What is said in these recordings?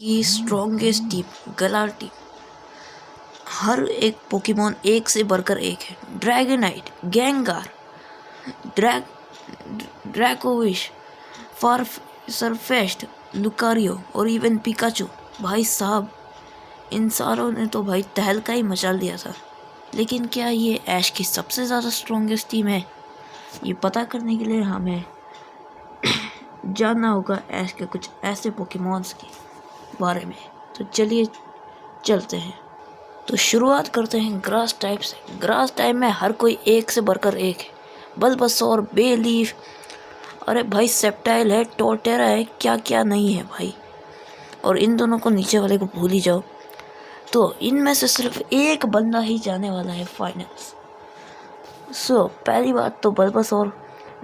की strongest team गलाटी। हर एक Pokemon एक से बढ़कर एक है। ड्रैगनाइट, गेंगार, ड्रैग ड्रैकोविश, फार सरफेस्ट, लुकारियो और इवन पिकाचू। भाई साहब, इन सारों ने तो भाई तहलका ही मचा दिया था। लेकिन क्या ये ऐश की सबसे ज़्यादा स्ट्रॉन्गेस्ट टीम है? ये पता करने के लिए हमें जानना होगा ऐश के कुछ ऐसे पोकेमॉन्स के बारे में। तो चलिए चलते हैं। तो शुरुआत करते हैं ग्रास टाइप से। ग्रास टाइप में हर कोई एक से बढ़कर एक है। बल्बासोर, बेलीफ, अरे भाई सेप्टाइल है, टोटेरा है, क्या क्या नहीं है भाई। और इन दोनों को नीचे वाले को भूल ही जाओ। तो इनमें से सिर्फ एक बंदा ही जाने वाला है फाइनल्स। पहली बात तो बल्बासोर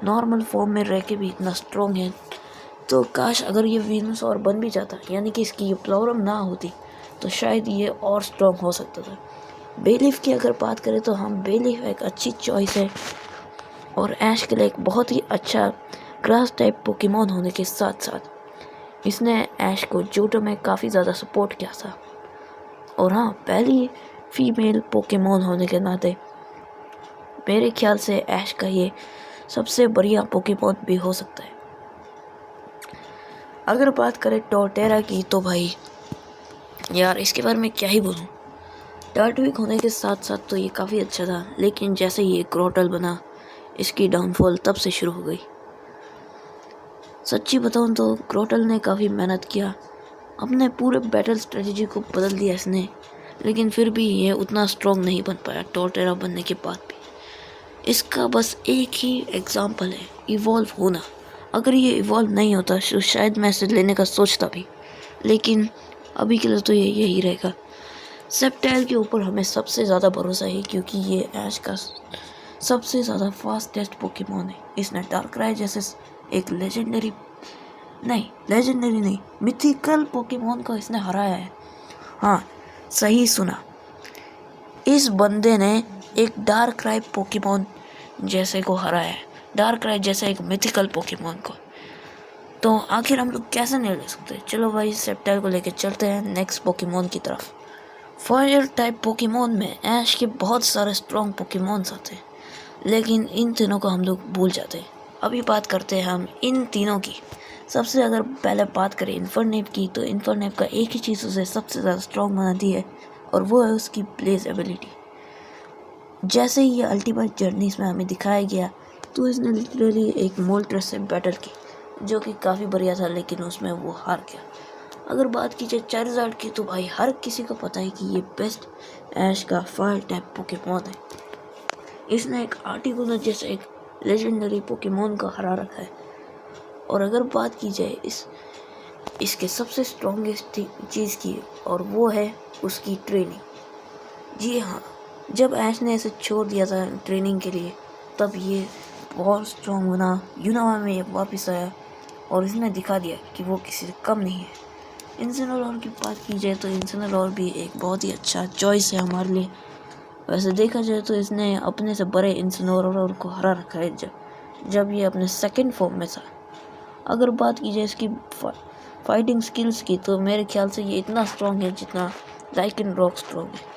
नॉर्मल फॉर्म में रह के भी इतना स्ट्रॉन्ग है, तो काश अगर ये वेनुसॉर बन भी जाता, यानी कि इसकी ये प्रॉब्लम ना होती, तो शायद ये और स्ट्रॉन्ग हो सकता था। बेलीफ की अगर बात करें तो हम बेलीफ एक अच्छी चॉइस है और ऐश के लिए एक बहुत ही अच्छा ग्रास टाइप पोकेमॉन होने के साथ साथ इसने ऐश को जोटो में काफ़ी ज़्यादा सपोर्ट किया था। और हाँ, पहली फीमेल पोकेमॉन होने के नाते मेरे ख्याल से ऐश का ये सबसे बढ़िया पोकेमॉन भी हो सकता है। अगर बात करें टोटेरा की तो भाई यार इसके बारे में क्या ही बोलूँ। टर्टविक होने के साथ साथ तो ये काफ़ी अच्छा था, लेकिन जैसे ही ये क्रोटल बना इसकी डाउनफॉल तब से शुरू हो गई। सच्ची बताऊँ तो क्रोटल ने काफ़ी मेहनत किया, अपने पूरे बैटल स्ट्रेटजी को बदल दिया इसने, लेकिन फिर भी ये उतना स्ट्रॉन्ग नहीं बन पाया टोटेरा बनने के बाद भी। इसका बस एक ही एग्जाम्पल है, इवॉल्व होना। अगर ये इवॉल्व नहीं होता तो शायद मैं इसे लेने का सोचता भी, लेकिन अभी के लिए तो ये यही रहेगा। सेप्टाइल के ऊपर हमें सबसे ज़्यादा भरोसा है क्योंकि ये ऐश का सबसे ज़्यादा फास्टेस्ट पोकेमॉन है। इसने डार्कराय जैसे एक लेजेंडरी नहीं, मिथिकल पोकेमॉन को इसने हराया है। हाँ, सही सुना, इस बंदे ने एक डार्कराय पोकेमॉन जैसे को हराया है, डार्कराय जैसे एक मिथिकल पोकेमॉन को। तो आखिर हम लोग कैसे नहीं ले सकते। चलो भाई, सेप्टाइल को लेकर चलते हैं नेक्स्ट पोकेमॉन की तरफ। फायर टाइप पोकेमॉन में ऐश के बहुत सारे स्ट्रॉन्ग पोकेमॉन्स आते हैं, लेकिन इन तीनों को हम लोग भूल जाते हैं। अभी बात करते हैं हम इन तीनों की। सबसे अगर पहले बात करें इन्फरनेप की, तो इन्फरनेप का एक ही चीज़ उसे सबसे ज़्यादा स्ट्रॉन्ग बनाती है और वो है उसकी ब्लेज एबिलिटी। जैसे ही ये अल्टीमेट जर्नीज में हमें दिखाया गया, तो इसने लिटरली एक मोल्ट्रेस से बैटल की, जो कि काफ़ी बढ़िया था, लेकिन उसमें वो हार गया। अगर बात की जाए चार्जार्ड की, तो भाई हर किसी को पता है कि ये बेस्ट ऐश का फायर टाइप पोकेमॉन है। इसने एक आर्टिकुनो जैसे एक लेजेंडरी पोकेमॉन को हरा रखा है। और अगर बात की जाए इसके सबसे स्ट्रॉन्गेस्ट चीज़ की, और वो है उसकी ट्रेनिंग। जी हाँ, जब ऐश ने इसे छोड़ दिया था ट्रेनिंग के लिए, तब ये बहुत स्ट्रॉन्ग बना, यूनावा में ये वापस आया और इसने दिखा दिया कि वो किसी से कम नहीं है। इन्सिनोलॉर की बात की जाए तो इन्सिनोलॉर भी एक बहुत ही अच्छा चॉइस है हमारे लिए। वैसे देखा जाए तो इसने अपने से बड़े इन्सिनोलॉर को हरा रखा है जब ये अपने सेकंड फॉर्म में था। अगर बात की जाए इसकी फाइटिंग स्किल्स की, तो मेरे ख्याल से ये इतना स्ट्रॉन्ग है जितना लाइकन रॉक स्ट्रॉन्ग है।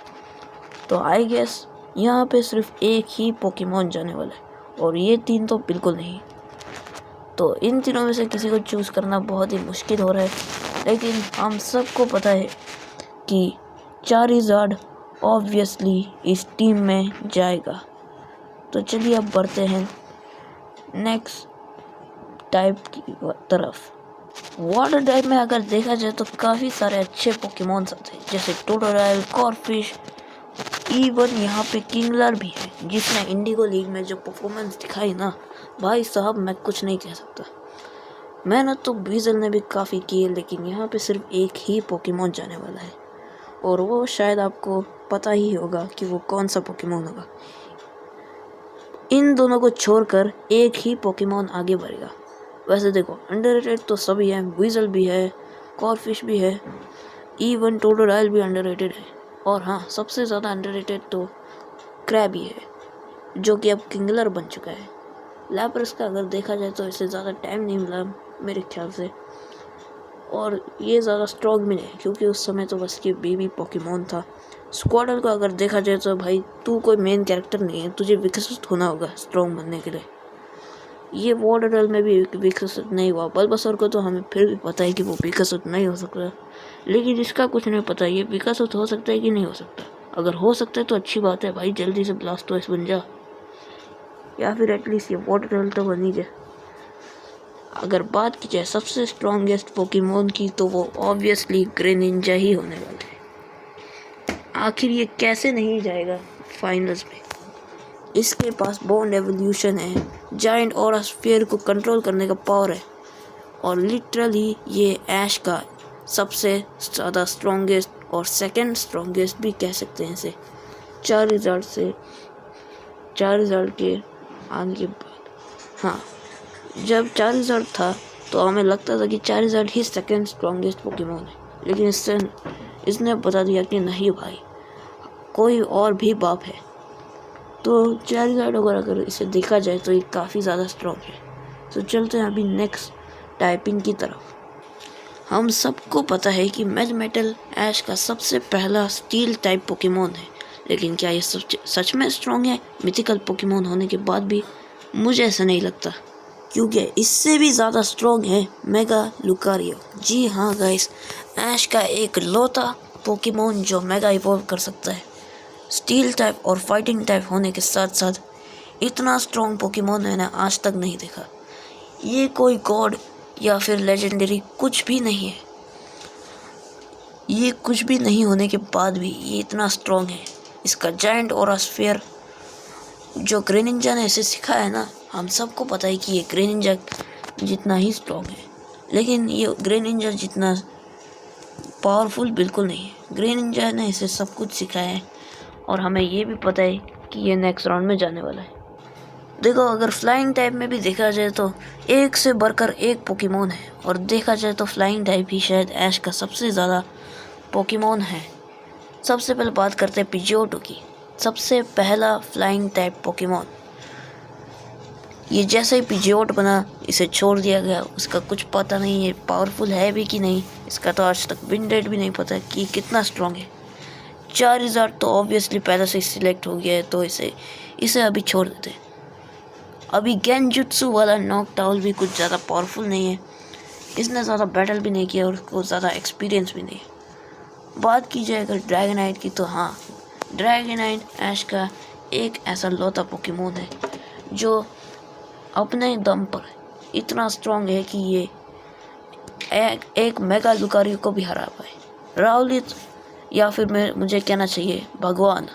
तो आई गेस यहाँ पे सिर्फ एक ही पोकेमॉन जाने वाला है, और ये तीन तो बिल्कुल नहीं। तो इन तीनों में से किसी को चूज़ करना बहुत ही मुश्किल हो रहा है, लेकिन हम सबको पता है कि चारिज़ार्ड ऑब्वियसली इस टीम में जाएगा। तो चलिए अब बढ़ते हैं नेक्स्ट टाइप की तरफ। वाटर टाइप में अगर देखा जाए तो काफ़ी सारे अच्छे पोकेमॉन्स आते हैं, जैसे टोटोराइल, कॉर्फिश, इवन यहाँ पे किंगलर भी है, जिसने इंडिगो लीग में जो परफॉर्मेंस दिखाई ना, भाई साहब मैं कुछ नहीं कह सकता। मेहनत तो बीजल ने भी काफ़ी की है, लेकिन यहाँ पे सिर्फ एक ही पोकेमॉन जाने वाला है, और वो शायद आपको पता ही होगा कि वो कौन सा पोकेमॉन होगा। इन दोनों को छोड़कर एक ही पोकेमॉन आगे बढ़ेगा। वैसे देखो, अंडररेटेड तो सभी है, वीजल भी है, कॉर्फिश भी है, इवन टोटोराइल भी अंडररेटेड है, और हाँ, सबसे ज़्यादा अंडररेटेड तो क्रैबी है, जो कि अब किंगलर बन चुका है। लैपरस का अगर देखा जाए तो इसे ज़्यादा टाइम नहीं मिला मेरे ख्याल से, और ये ज़्यादा स्ट्रॉन्ग भी नहीं क्योंकि उस समय तो बस ये बेबी पोकेमोन था। स्क्वाडल को अगर देखा जाए तो भाई तू कोई मेन कैरेक्टर नहीं है, तुझे विकसित होना होगा स्ट्रॉन्ग बनने के लिए। ये वॉर्डल में भी विकसित नहीं हुआ। बल्बासोर को तो हमें फिर भी पता है कि वो विकसित नहीं हो सकता, लेकिन इसका कुछ नहीं पता ये विकसित हो सकता है कि नहीं हो सकता। अगर हो सकता है तो अच्छी बात है भाई, जल्दी से ब्लास्टोइस बन जा, या फिर एटलीस्ट ये वॉर्डल तो बन ही जाए। अगर बात की जाए सबसे स्ट्रॉन्गेस्ट पोकेमोन की तो वो ऑब्वियसली ग्रेनिंजा ही होने वाला है। आखिर ये कैसे नहीं जाएगा फाइनल्स में। इसके पास बॉन्ड एवोल्यूशन है, जायंट ऑरा स्फीयर को कंट्रोल करने का पावर है, और लिटरली ये ऐश का सबसे ज़्यादा स्ट्रॉन्गेस्ट और सेकंड स्ट्रॉन्गेस्ट भी कह सकते हैं इसे। चार रिजल्ट के आने के बाद, हाँ, जब चार्जर था तो हमें लगता था कि चार्जर ही सेकंड स्ट्रॉन्गेस्ट पोकेमोन है, लेकिन इसने बता दिया कि नहीं भाई, कोई और भी बाप है। तो चार्जर अगर इसे देखा जाए तो ये काफ़ी ज़्यादा स्ट्रॉन्ग है। तो चलते हैं अभी नेक्स्ट टाइपिंग की तरफ। हम सबको पता है कि मेटल ऐश का सबसे पहला स्टील टाइप पोकेमोन है, लेकिन क्या ये सच में स्ट्रॉन्ग है मिथिकल पोकेमोन होने के बाद भी? मुझे ऐसा नहीं लगता, क्योंकि इससे भी ज़्यादा स्ट्रॉन्ग है मेगा लुकारियो। जी हाँ गाइस, ऐश का एक लौता पोकेमोन जो मेगा इवॉल्व कर सकता है। स्टील टाइप और फाइटिंग टाइप होने के साथ साथ इतना स्ट्रॉन्ग पोकेमोन मैंने आज तक नहीं देखा। ये कोई गॉड या फिर लेजेंडरी कुछ भी नहीं है। ये कुछ भी नहीं होने के बाद भी ये इतना स्ट्रॉन्ग है। इसका जायंट ऑरा स्फीयर जो ग्रेनिंजा ने इसे सिखाया है ना, हम सबको पता है कि ये ग्रेनिंजा जितना ही स्ट्रॉन्ग है, लेकिन ये ग्रेनिंजा जितना पावरफुल बिल्कुल नहीं है। ग्रेनिंजा ने इसे सब कुछ सिखाया है और हमें ये भी पता है कि ये नेक्स्ट राउंड में जाने वाला है। देखो, अगर फ्लाइंग टाइप में भी देखा जाए तो एक से बढ़कर एक पोकेमोन है, और देखा जाए तो फ्लाइंग टाइप ही शायद ऐश का सबसे ज़्यादा पोकेमोन है। सबसे पहले बात करते हैं पिजियोटो की, सबसे पहला फ्लाइंग टाइप पोकेमोन। ये जैसे ही पिजियोट बना इसे छोड़ दिया गया, उसका कुछ पता नहीं है पावरफुल है भी कि नहीं। इसका तो आज तक विन रेट भी नहीं पता कि कितना स्ट्रॉन्ग है। चार्जर तो ऑब्वियसली पहले से सिलेक्ट हो गया है, तो इसे अभी छोड़ देते हैं। अभी गेंजुत्सु वाला नॉकटाउल भी कुछ ज़्यादा पावरफुल नहीं है, इसने ज़्यादा बैटल भी नहीं किया और उसको ज़्यादा एक्सपीरियंस भी नहीं है। बात की जाए अगर ड्रैगनाइट की तो हाँ, ड्रैगनाइट ऐश का एक ऐसा लौता पोकेमोन है जो अपने दम पर इतना स्ट्रॉन्ग है कि ये एक मेगा लुकारियो को भी हरा पाए। राउलित, या फिर मुझे कहना चाहिए भगवान,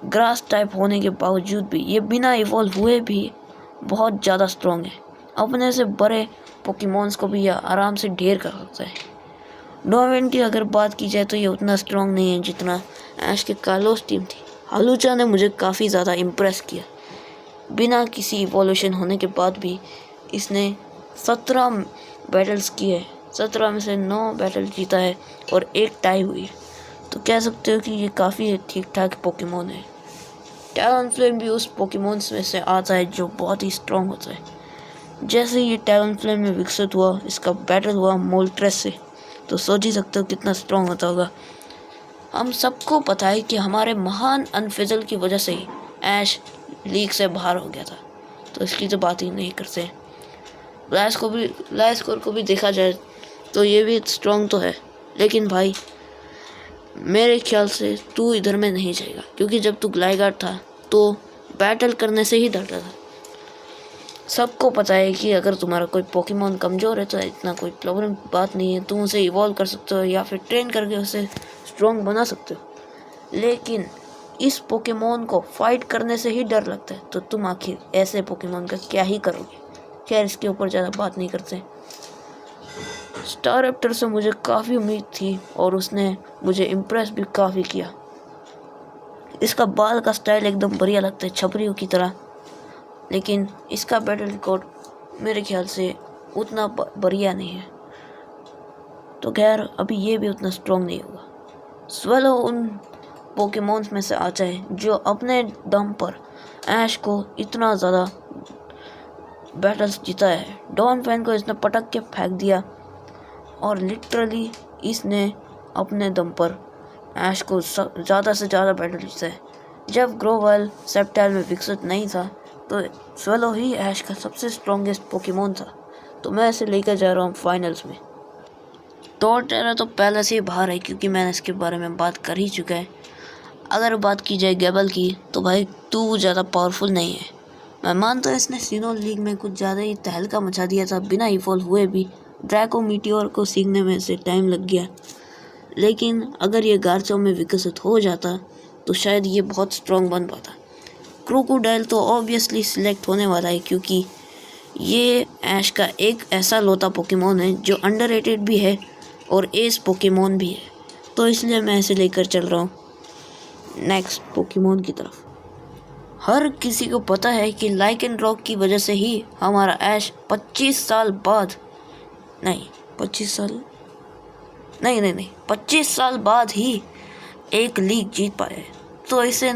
ग्रास टाइप होने के बावजूद भी ये बिना इवॉल्व हुए भी बहुत ज़्यादा स्ट्रॉन्ग है। अपने से बड़े पोकेमोन्स को भी यह आराम से ढेर कर सकता है। डोवेन की अगर बात की जाए तो ये उतना स्ट्रॉन्ग नहीं है जितना ऐश के कालोस टीम थी। हालूचा ने मुझे काफ़ी ज़्यादा इम्प्रेस किया। बिना किसी इवोल्यूशन होने के बाद भी इसने 17 बैटल्स किए, 17 में से 9 बैटल जीता है और एक टाई हुई है। तो कह सकते हो कि ये काफ़ी ठीक ठाक पोकेमोन है। टैलनफ्लेम भी उस पोकेमोन्स में से आता है जो बहुत ही स्ट्रॉन्ग होता है। जैसे ये टैलनफ्लेम में विकसित हुआ, इसका बैटल हुआ मोल्ट्रेस से, तो सोच ही सकते हो कितना स्ट्रॉन्ग होता होगा। हम सबको पता है कि हमारे महान अनफिजल की वजह से ही ऐश लीग से बाहर हो गया था, तो इसकी तो बात ही नहीं करते। ब्लास्कोर को भी देखा जाए तो ये भी स्ट्रॉन्ग तो है, लेकिन भाई मेरे ख्याल से तू इधर में नहीं जाएगा, क्योंकि जब तू ग्लाइगार्ड था तो बैटल करने से ही डरता था। सबको पता है कि अगर तुम्हारा कोई पोकेमोन कमज़ोर है तो इतना कोई प्रॉब्लम बात नहीं है, तुम उसे इवॉल्व कर सकते हो या फिर ट्रेन करके उसे स्ट्रॉन्ग बना सकते हो। लेकिन इस पोकेमोन को फाइट करने से ही डर लगता है, तो तुम आखिर ऐसे पोकेमोन का क्या ही करोगे। खैर, इसके ऊपर ज़्यादा बात नहीं करते। स्टारएप्टर से मुझे काफ़ी उम्मीद थी और उसने मुझे इम्प्रेस भी काफ़ी किया। इसका बाल का स्टाइल एकदम बढ़िया लगता है, छपरियों की तरह, लेकिन इसका बैटल रिकॉर्ड मेरे ख्याल से उतना बढ़िया नहीं है। तो खैर, अभी ये भी उतना स्ट्रॉन्ग नहीं होगा। स्वेलो उन पोकेमोन्स में से आता है जो अपने दम पर ऐश को इतना ज़्यादा बैटल्स जीता है। डॉनफेन को इसने पटक के फेंक दिया और लिटरली इसने अपने दम पर ऐश को ज़्यादा से ज़्यादा बैटल जीता है। जब ग्रोवल सेप्टाइल में विकसित नहीं था तो स्वेलो ही ऐश का सबसे स्ट्रॉन्गेस्ट पोकेमोन था। तो मैं इसे लेकर जा रहा हूँ फाइनल्स में। टोरटेरा तो पहले से ही बाहर है क्योंकि मैंने इसके बारे में बात कर ही चुका है। अगर बात की जाए गैबल की तो भाई तू ज़्यादा पावरफुल नहीं है। मैं मानता हूँ इसने सीनोल लीग में कुछ ज़्यादा ही तहलका मचा दिया था, बिना इवॉल्व हुए भी ड्रैको मीटियोर को सीखने में से टाइम लग गया। लेकिन अगर ये गार्चो में विकसित हो जाता तो शायद ये बहुत स्ट्रॉन्ग बन पाता। क्रोकोडाइल तो ऑब्वियसली सिलेक्ट होने वाला है क्योंकि ये ऐश का एक ऐसा लोता पोकेमोन है जो अंडररेटेड भी है और एस पोकेमोन भी है। तो इसलिए मैं इसे लेकर चल रहा हूँ नेक्स्ट पोकेमोन की तरफ। हर किसी को पता है कि लाइकेन रॉक की वजह से ही हमारा ऐश 25 साल बाद नहीं 25 साल बाद ही एक लीग जीत पाया है। तो इसे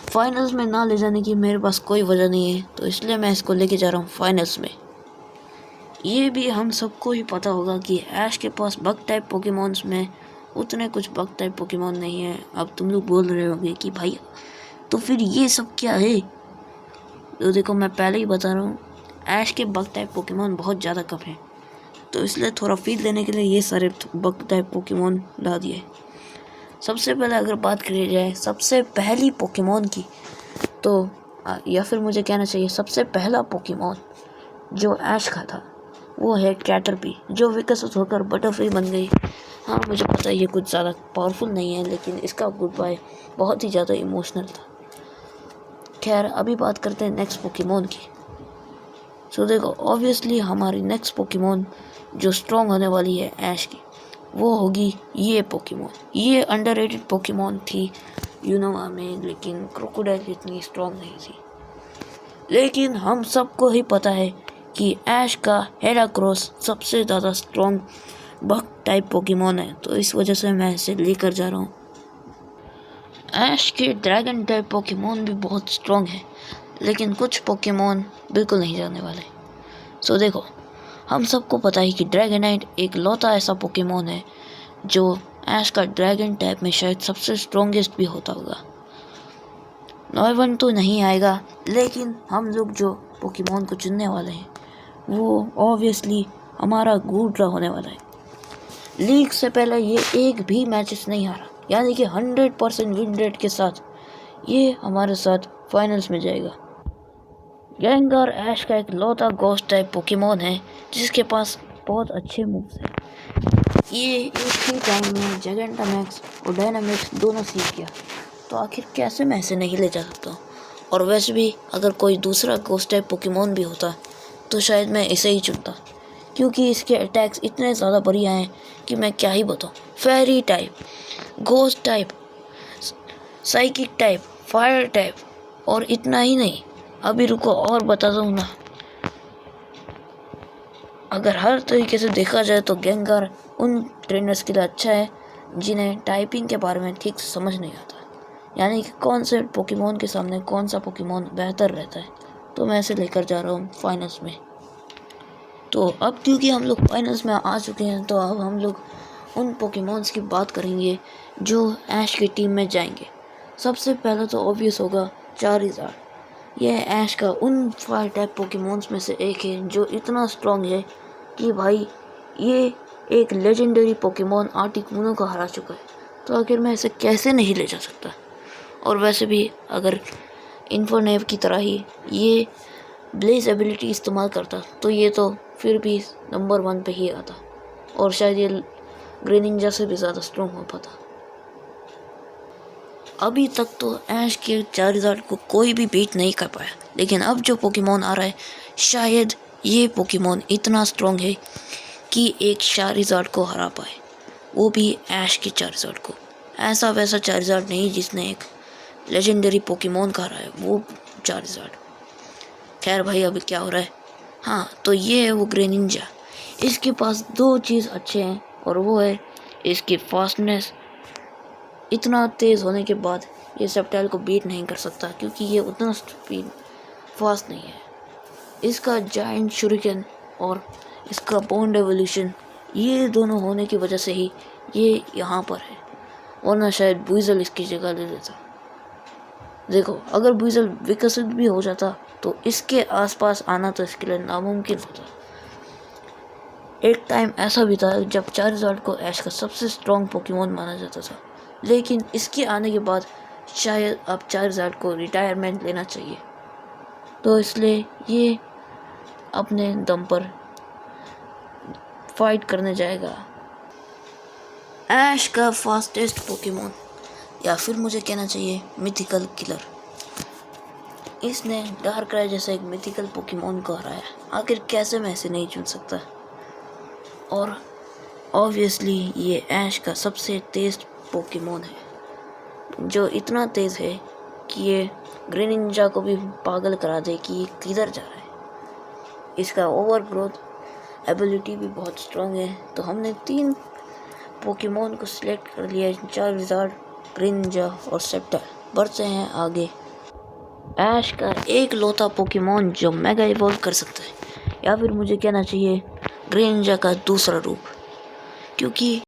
फाइनल्स में ना ले जाने की मेरे पास कोई वजह नहीं है, तो इसलिए मैं इसको लेके जा रहा हूँ फाइनल्स में। ये भी हम सबको ही पता होगा कि ऐश के पास बग टाइप पोकेमोन्स में उतने कुछ बग टाइप पोकेमोन नहीं है। अब तुम लोग बोल रहे होंगे कि भाई तो फिर ये सब क्या है? तो देखो मैं पहले ही बता रहा हूँ, ऐश के बग टाइप पोकेमोन बहुत ज़्यादा कम है, तो इसलिए थोड़ा फील देने के लिए ये सारे बग टाइप पोकेमोन ला दिए। सबसे पहले अगर बात करी जाए सबसे पहली पोकेमोन की, तो या फिर मुझे कहना चाहिए सबसे पहला पोकेमोन जो ऐश का था वो है कैटरपी, जो विकसित होकर बटरफ्लाई बन गई। हाँ मुझे पता है ये कुछ ज़्यादा पावरफुल नहीं है, लेकिन इसका गुड बाय बहुत ही ज़्यादा इमोशनल था। खैर अभी बात करते हैं नेक्स्ट पोकेमोन की। सो देखो ऑब्वियसली हमारी नेक्स्ट पोकेमोन जो स्ट्रॉन्ग होने वाली है ऐश की, वो होगी ये पोकेमोन। ये अंडररेटेड पोकेमोन थी यूनोवा में, लेकिन क्रोकोडाइल इतनी स्ट्रॉन्ग नहीं थी। लेकिन हम सबको ही पता है कि ऐश का हेराक्रोस सबसे ज़्यादा स्ट्रॉन्ग बग टाइप पोकेमोन है, तो इस वजह से मैं इसे लेकर जा रहा हूँ। ऐश के ड्रैगन टाइप पोकेमोन भी बहुत स्ट्रॉन्ग है, लेकिन कुछ पोकेमोन बिल्कुल नहीं जाने वाले। सो देखो हम सबको पता है कि ड्रैगनाइट एक लौता ऐसा पोकेमोन है जो ऐश का ड्रैगन टाइप में शायद सबसे स्ट्रॉन्गेस्ट भी होता होगा। नॉयवन तो नहीं आएगा, लेकिन हम लोग जो पोकेमोन को चुनने वाले हैं वो ऑब्वियसली हमारा गूड्रा होने वाला है। लीग से पहले ये एक भी मैचेस नहीं हारा, यानी कि 100% विन रेट के साथ ये हमारे साथ फाइनल्स में जाएगा। गेंगार ऐश का एक लौता घोस्ट टाइप पोकेमोन है जिसके पास बहुत अच्छे मूव्स हैं। ये एक ही टाइम में जैगेंटामैक्स और डायनामिक्स दोनों सीख गया, तो आखिर कैसे मैं इसे नहीं ले जा सकता। और वैसे भी अगर कोई दूसरा घोस्ट टाइप पोकेमोन भी होता तो शायद मैं इसे ही चुनता, क्योंकि इसके अटैक्स इतने ज़्यादा बढ़िया हैं कि मैं क्या ही बताऊँ। Fairy type, ghost type, psychic type, fire type, और इतना ही नहीं, अभी रुको और बता दूँ ना। अगर हर तरीके से देखा जाए तो गेंगार उन ट्रेनर्स के लिए अच्छा है जिन्हें टाइपिंग के बारे में ठीक से समझ नहीं आता, यानी कि कौन से पोकेमोन के सामने कौन सा पोकेमोन बेहतर रहता है। तो मैं इसे लेकर जा रहा हूँ फाइनल्स में। तो अब क्योंकि हम लोग फाइनल्स में आ चुके हैं, तो अब हम लोग उन पोकेमोन्स की बात करेंगे जो ऐश की टीम में जाएंगे। सबसे पहला तो ऑब्वियस होगा चारिज़ार्ड। यह ऐश का उन फायर टाइप पोकेमोन्स में से एक है जो इतना स्ट्रॉन्ग है कि भाई ये एक लेजेंडरी पोकेमोन आर्टिक्यूनो को हरा चुका है, तो आखिर मैं इसे कैसे नहीं ले जा सकता। और वैसे भी अगर इन्फोनेव की तरह ही ये ब्लेज एबिलिटी इस्तेमाल करता तो ये तो फिर भी नंबर 1 पे ही आता, और शायद ये ग्रेनिंजा से भी ज़्यादा स्ट्रॉन्ग हो पाता। अभी तक तो ऐश के चारिज़ार्ड को कोई भी बीट नहीं कर पाया, लेकिन अब जो पोकेमोन आ रहा है शायद ये पोकेमोन इतना स्ट्रॉन्ग है कि एक चारिज़ार्ड को हरा पाए, वो भी ऐश के चारिज़ार्ड को। ऐसा वैसा चारिज़ार्ड नहीं जिसने एक लेजेंडरी पोकेमोन का हरा है, वो चारिज़ार्ड। खैर भाई अभी क्या हो रहा है, हाँ तो ये है वो ग्रेनिंजा। इसके पास 2 चीज़ अच्छे हैं, और वो है इसकी फास्टनेस। इतना तेज़ होने के बाद ये सेप्टाइल को बीट नहीं कर सकता क्योंकि ये उतना स्पीड फास्ट नहीं है। इसका जायंट शुरिकन और इसका बॉन्ड एवोल्यूशन ये दोनों होने की वजह से ही ये यहाँ पर है, वरना शायद बुइजल इसकी जगह ले लेता। देखो, अगर बुइजल विकसित भी हो जाता तो इसके आसपास आना तो इसके लिए नामुमकिन होता। एक टाइम ऐसा भी था जब चार्जर्ड को ऐश का सबसे स्ट्रॉन्ग पोकेमोन माना जाता था, लेकिन इसके आने के बाद शायद अब चार्जर्ड को रिटायरमेंट लेना चाहिए, तो इसलिए ये अपने दम पर फाइट करने जाएगा। ऐश का फास्टेस्ट पोकेमोन, या फिर मुझे कहना चाहिए मिथिकल किलर, इसने डार्कराय जैसा एक मिथिकल पोकेमोन को हराया। आखिर कैसे मैं इसे नहीं चुन सकता। और ऑब्वियसली ये ऐश का सबसे तेज पोकेमोन है, जो इतना तेज है कि ये ग्रेनिंजा को भी पागल करा दे कि ये किधर जा रहा है। इसका ओवर ग्रोथ एबिलिटी भी बहुत स्ट्रॉन्ग है। तो हमने 3 पोकेमोन को सिलेक्ट कर लिया, चार्जर्ड, ग्रेनिंजा और सेप्टर। बढ़ते हैं आगे। ऐश का एक लौता पोकेमोन जो मेगा इवॉल्व कर सकता है, या फिर मुझे कहना चाहिए ग्रेनिंजा का दूसरा रूप, क्योंकि